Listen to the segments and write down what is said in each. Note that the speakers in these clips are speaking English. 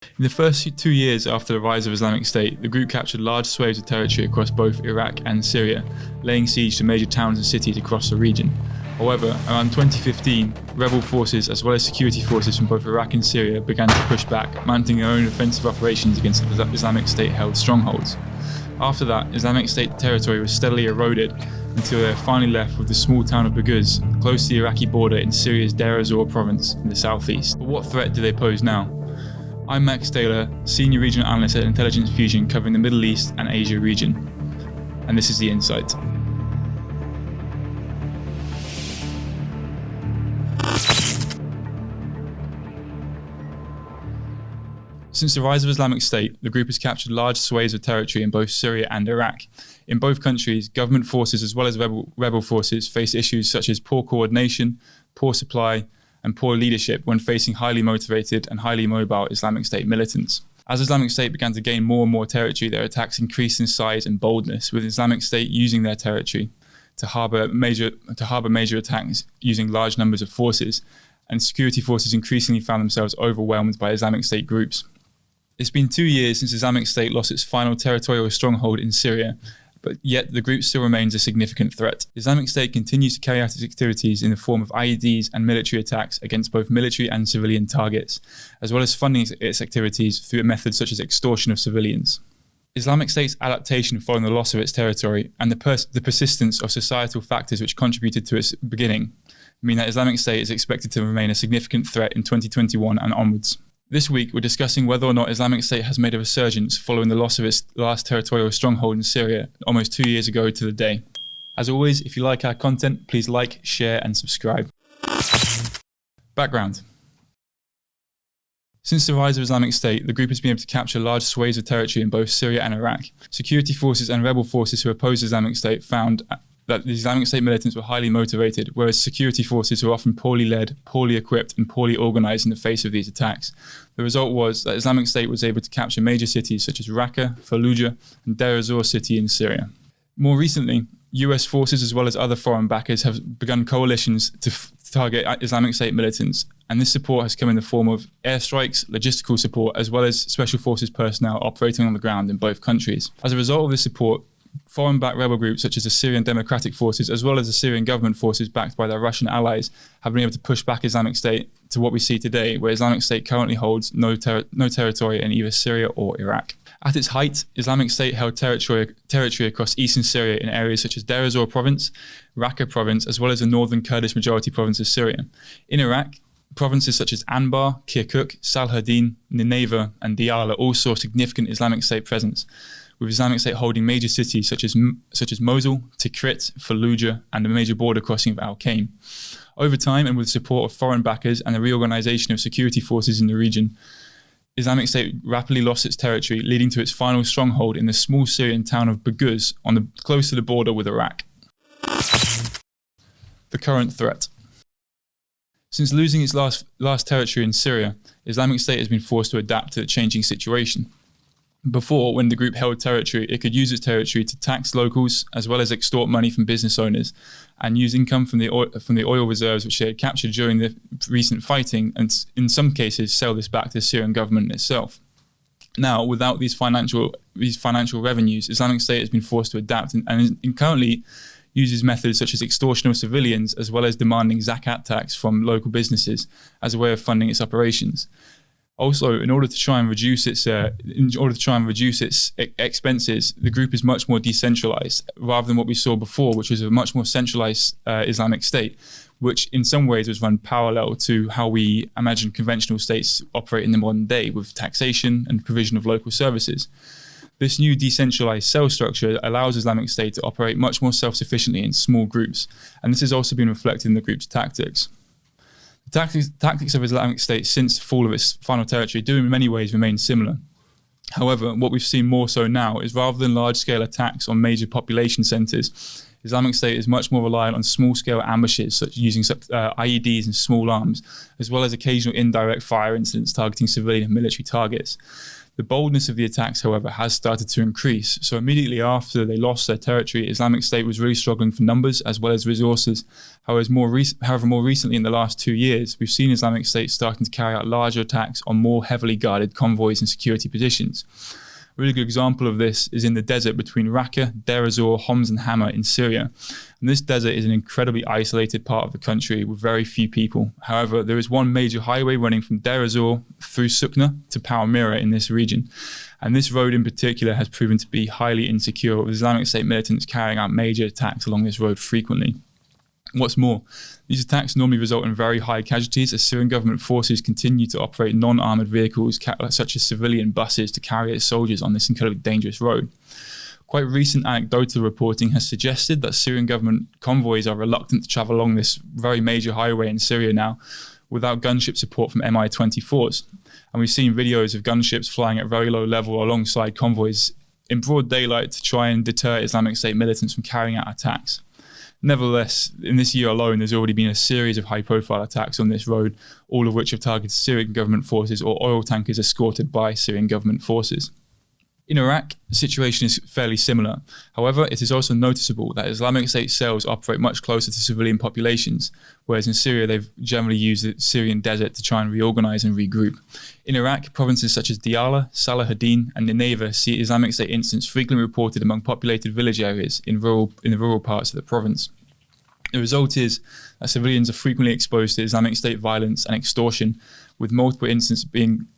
In the first 2 years after the rise of Islamic State, the group captured large swathes of territory across both Iraq and Syria, laying siege to major towns and cities across the region. However, around 2015, rebel forces as well as security forces from both Iraq and Syria began to push back, mounting their own offensive operations against Islamic State-held strongholds. After that, Islamic State territory was steadily eroded until they were finally left with the small town of Baghouz, close to the Iraqi border in Syria's Deir ez-Zor province in the southeast. But what threat do they pose now? I'm Max Taylor, Senior Regional Analyst at Intelligence Fusion covering the Middle East and Asia region. And this is The Insight. Since the rise of Islamic State, the group has captured large swathes of territory in both Syria and Iraq. In both countries, government forces as well as rebel forces face issues such as poor coordination, poor supply, and poor leadership when facing highly motivated and highly mobile Islamic State militants. As Islamic State began to gain more and more territory, their attacks increased in size and boldness, with Islamic State using their territory to harbour major attacks using large numbers of forces, and security forces increasingly found themselves overwhelmed by Islamic State groups. It's been 2 years since Islamic State lost its final territorial stronghold in Syria, but yet the group still remains a significant threat. Islamic State continues to carry out its activities in the form of IEDs and military attacks against both military and civilian targets, as well as funding its activities through methods such as extortion of civilians. Islamic State's adaptation following the loss of its territory and the persistence of societal factors which contributed to its beginning mean that Islamic State is expected to remain a significant threat in 2021 and onwards. This week, we're discussing whether or not Islamic State has made a resurgence following the loss of its last territorial stronghold in Syria almost 2 years ago to the day. As always, if you like our content, please like, share, and subscribe. Background. Since the rise of Islamic State, the group has been able to capture large swathes of territory in both Syria and Iraq. Security forces and rebel forces who opposed Islamic State found that the Islamic State militants were highly motivated, whereas security forces were often poorly led, poorly equipped, and poorly organized in the face of these attacks. The result was that Islamic State was able to capture major cities such as Raqqa, Fallujah, and Deir ez-Zor city in Syria. More recently, US forces as well as other foreign backers have begun coalitions to target Islamic State militants, and this support has come in the form of airstrikes, logistical support, as well as special forces personnel operating on the ground in both countries. As a result of this support, foreign-backed rebel groups such as the Syrian Democratic Forces as well as the Syrian government forces backed by their Russian allies have been able to push back Islamic State to what we see today, where Islamic State currently holds no territory in either Syria or Iraq. At its height, Islamic State held territory across eastern Syria in areas such as Deir ez-Zor province, Raqqa province, as well as the northern Kurdish majority province of Syria. In Iraq, provinces such as Anbar, Kirkuk, Salhadin, Nineveh, and Diyala all saw significant Islamic State presence, with Islamic State holding major cities such as Mosul, Tikrit, Fallujah, and the major border crossing of Al-Qaim. Over time, and with support of foreign backers and the reorganization of security forces in the region, Islamic State rapidly lost its territory, leading to its final stronghold in the small Syrian town of Baghouz, close to the border with Iraq. The current threat. Since losing its last territory in Syria, Islamic State has been forced to adapt to the changing situation. Before, when the group held territory, it could use its territory to tax locals as well as extort money from business owners and use income from the oil reserves which they had captured during the recent fighting, and in some cases sell this back to the Syrian government itself. Now, without these financial revenues, Islamic State has been forced to adapt and currently uses methods such as extortion of civilians as well as demanding zakat tax from local businesses as a way of funding its operations. Also, in order to try and reduce its expenses, the group is much more decentralized rather than what we saw before, which was a much more centralized Islamic State, which in some ways was run parallel to how we imagine conventional states operate in the modern day, with taxation and provision of local services. This new decentralized cell structure allows Islamic State to operate much more self-sufficiently in small groups, and this has also been reflected in the group's tactics. The tactics of Islamic State since the fall of its final territory do in many ways remain similar. However, what we've seen more so now is rather than large-scale attacks on major population centres, Islamic State is much more reliant on small-scale ambushes, such as using IEDs and small arms, as well as occasional indirect fire incidents targeting civilian and military targets. The boldness of the attacks, however, has started to increase. So immediately after they lost their territory, Islamic State was really struggling for numbers as well as resources. However, more recently in the last 2 years, we've seen Islamic State starting to carry out larger attacks on more heavily guarded convoys and security positions. A really good example of this is in the desert between Raqqa, Deir ez-Zor, Homs and Hama in Syria. And this desert is an incredibly isolated part of the country with very few people. However, there is one major highway running from Deir ez-Zor through Sukna to Palmyra in this region. And this road in particular has proven to be highly insecure, with Islamic State militants carrying out major attacks along this road frequently. What's more, these attacks normally result in very high casualties as Syrian government forces continue to operate non-armoured vehicles such as civilian buses to carry its soldiers on this incredibly dangerous road. Quite recent anecdotal reporting has suggested that Syrian government convoys are reluctant to travel along this very major highway in Syria now without gunship support from Mi-24s. And we've seen videos of gunships flying at very low level alongside convoys in broad daylight to try and deter Islamic State militants from carrying out attacks. Nevertheless, in this year alone, there's already been a series of high-profile attacks on this road, all of which have targeted Syrian government forces or oil tankers escorted by Syrian government forces. In Iraq, the situation is fairly similar. However, it is also noticeable that Islamic State cells operate much closer to civilian populations, whereas in Syria, they've generally used the Syrian desert to try and reorganize and regroup. In Iraq, provinces such as Diyala, Salahuddin, and Nineveh see Islamic State incidents frequently reported among populated village areas in the rural parts of the province. The result is that civilians are frequently exposed to Islamic State violence and extortion, with multiple incidents being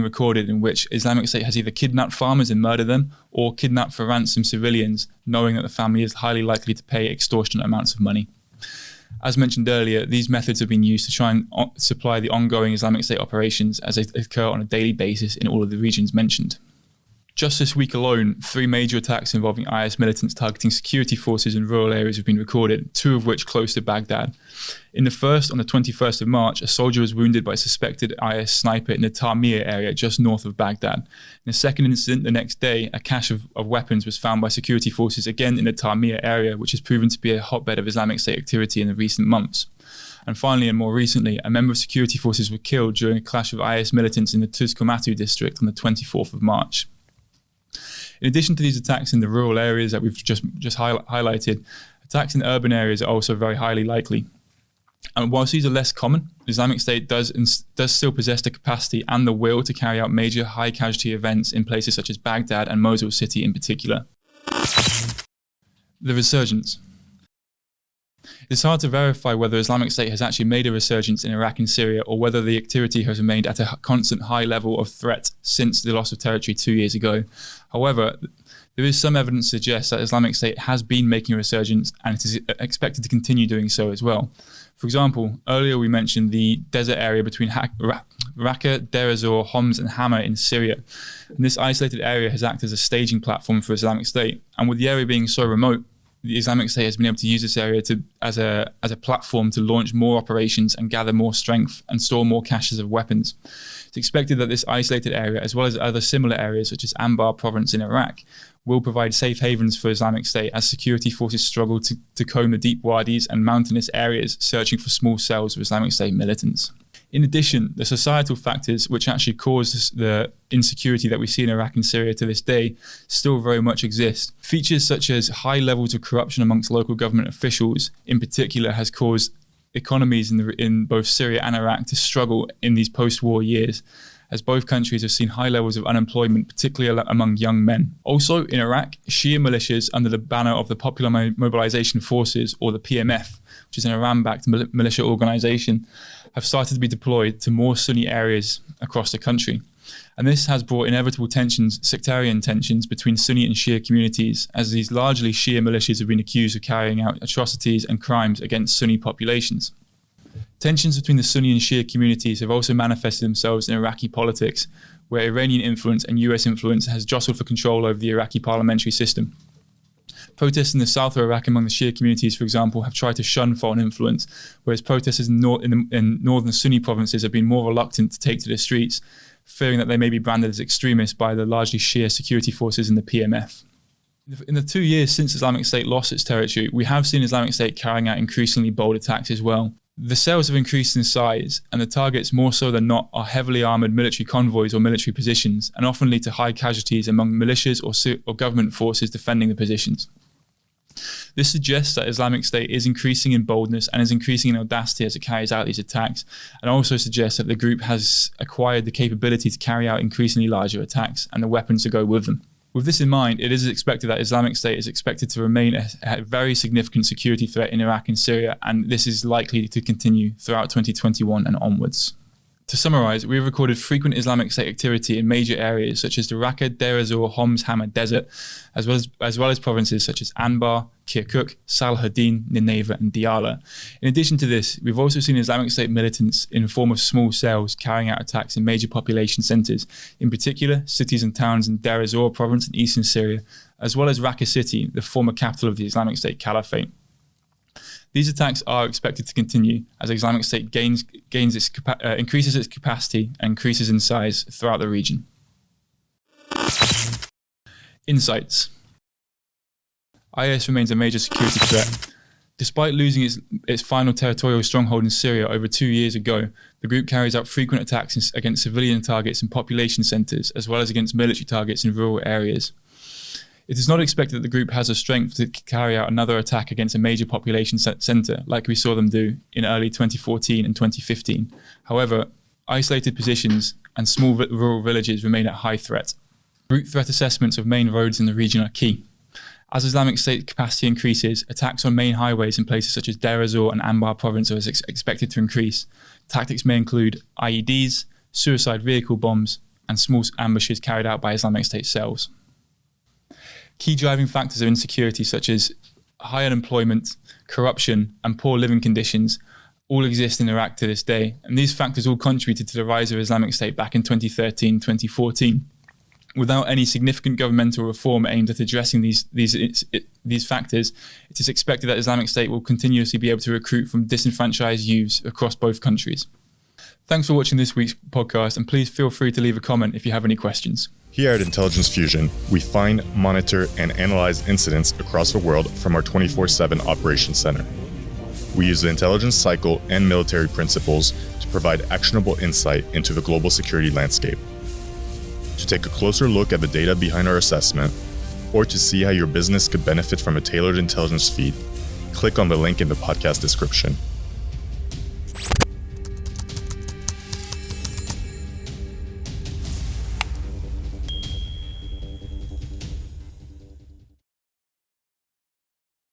recorded in which Islamic State has either kidnapped farmers and murdered them or kidnapped for ransom civilians, knowing that the family is highly likely to pay extortionate amounts of money. As mentioned earlier, these methods have been used to try and supply the ongoing Islamic State operations as they occur on a daily basis in all of the regions mentioned. Just this week alone, 3 major attacks involving IS militants targeting security forces in rural areas have been recorded, 2 of which close to Baghdad. In the first, on the 21st of March, a soldier was wounded by a suspected IS sniper in the Tamir area just north of Baghdad. In the second incident, the next day, a cache of weapons was found by security forces again in the Tamir area, which has proven to be a hotbed of Islamic State activity in the recent months. And finally, and more recently, a member of security forces was killed during a clash of IS militants in the Tuzkomatu district on the 24th of March. In addition to these attacks in the rural areas that we've just highlighted, attacks in urban areas are also very highly likely. And whilst these are less common, Islamic State does still possess the capacity and the will to carry out major high casualty events in places such as Baghdad and Mosul city in particular. The resurgence. It's hard to verify whether Islamic State has actually made a resurgence in Iraq and Syria or whether the activity has remained at a constant high level of threat since the loss of territory 2 years ago. However, there is some evidence to suggest that Islamic State has been making a resurgence and it is expected to continue doing so as well. For example, earlier we mentioned the desert area between Raqqa, Deir ez-Zor, Homs and Hama in Syria. And this isolated area has acted as a staging platform for Islamic State. And with the area being so remote, the Islamic State has been able to use this area as a platform to launch more operations and gather more strength and store more caches of weapons. It's expected that this isolated area, as well as other similar areas such as Anbar province in Iraq, will provide safe havens for Islamic State as security forces struggle to comb the deep wadis and mountainous areas searching for small cells of Islamic State militants. In addition, the societal factors which actually cause the insecurity that we see in Iraq and Syria to this day still very much exist. Features such as high levels of corruption amongst local government officials in particular has caused economies in both Syria and Iraq to struggle in these post-war years, as both countries have seen high levels of unemployment, particularly among young men. Also in Iraq, Shia militias under the banner of the Popular Mobilization Forces, or the PMF, which is an Iran-backed militia organization, have started to be deployed to more Sunni areas across the country. And this has brought inevitable tensions, sectarian tensions between Sunni and Shia communities, as these largely Shia militias have been accused of carrying out atrocities and crimes against Sunni populations. Tensions between the Sunni and Shia communities have also manifested themselves in Iraqi politics, where Iranian influence and US influence has jostled for control over the Iraqi parliamentary system. Protests in the south of Iraq among the Shia communities, for example, have tried to shun foreign influence, whereas protesters in northern Sunni provinces have been more reluctant to take to the streets, fearing that they may be branded as extremists by the largely Shia security forces in the PMF. In the 2 years since Islamic State lost its territory, we have seen Islamic State carrying out increasingly bold attacks as well. The cells have increased in size, and the targets, more so than not, are heavily armoured military convoys or military positions, and often lead to high casualties among militias or government forces defending the positions. This suggests that Islamic State is increasing in boldness and is increasing in audacity as it carries out these attacks, and also suggests that the group has acquired the capability to carry out increasingly larger attacks and the weapons to go with them. With this in mind, it is expected that Islamic State is expected to remain a very significant security threat in Iraq and Syria, and this is likely to continue throughout 2021 and onwards. To summarise, we have recorded frequent Islamic State activity in major areas such as the Raqqa, Deir ez-Zor, Homs, Hama Desert, as well as provinces such as Anbar, Kirkuk, Salahuddin, Nineveh and Diyala. In addition to this, we've also seen Islamic State militants in the form of small cells carrying out attacks in major population centres, in particular cities and towns in Deir ez-Zor province in eastern Syria, as well as Raqqa city, the former capital of the Islamic State caliphate. These attacks are expected to continue as Islamic State increases its capacity and increases in size throughout the region. Insights. IS remains a major security threat. Despite losing its final territorial stronghold in Syria over 2 years ago, the group carries out frequent attacks against civilian targets in population centres, as well as against military targets in rural areas. It is not expected that the group has the strength to carry out another attack against a major population centre like we saw them do in early 2014 and 2015. However, isolated positions and small rural villages remain at high threat. Route threat assessments of main roads in the region are key. As Islamic State capacity increases, attacks on main highways in places such as Deir ez-Zor and Anbar province are expected to increase. Tactics may include IEDs, suicide vehicle bombs, and small ambushes carried out by Islamic State cells. Key driving factors of insecurity such as high unemployment, corruption, and poor living conditions all exist in Iraq to this day, and these factors all contributed to the rise of Islamic State back in 2013-2014. Without any significant governmental reform aimed at addressing these factors, it is expected that Islamic State will continuously be able to recruit from disenfranchised youths across both countries. Thanks for watching this week's podcast, and please feel free to leave a comment if you have any questions. Here at Intelligence Fusion, we find, monitor, and analyze incidents across the world from our 24/7 operations center. We use the intelligence cycle and military principles to provide actionable insight into the global security landscape. To take a closer look at the data behind our assessment, or to see how your business could benefit from a tailored intelligence feed, click on the link in the podcast description.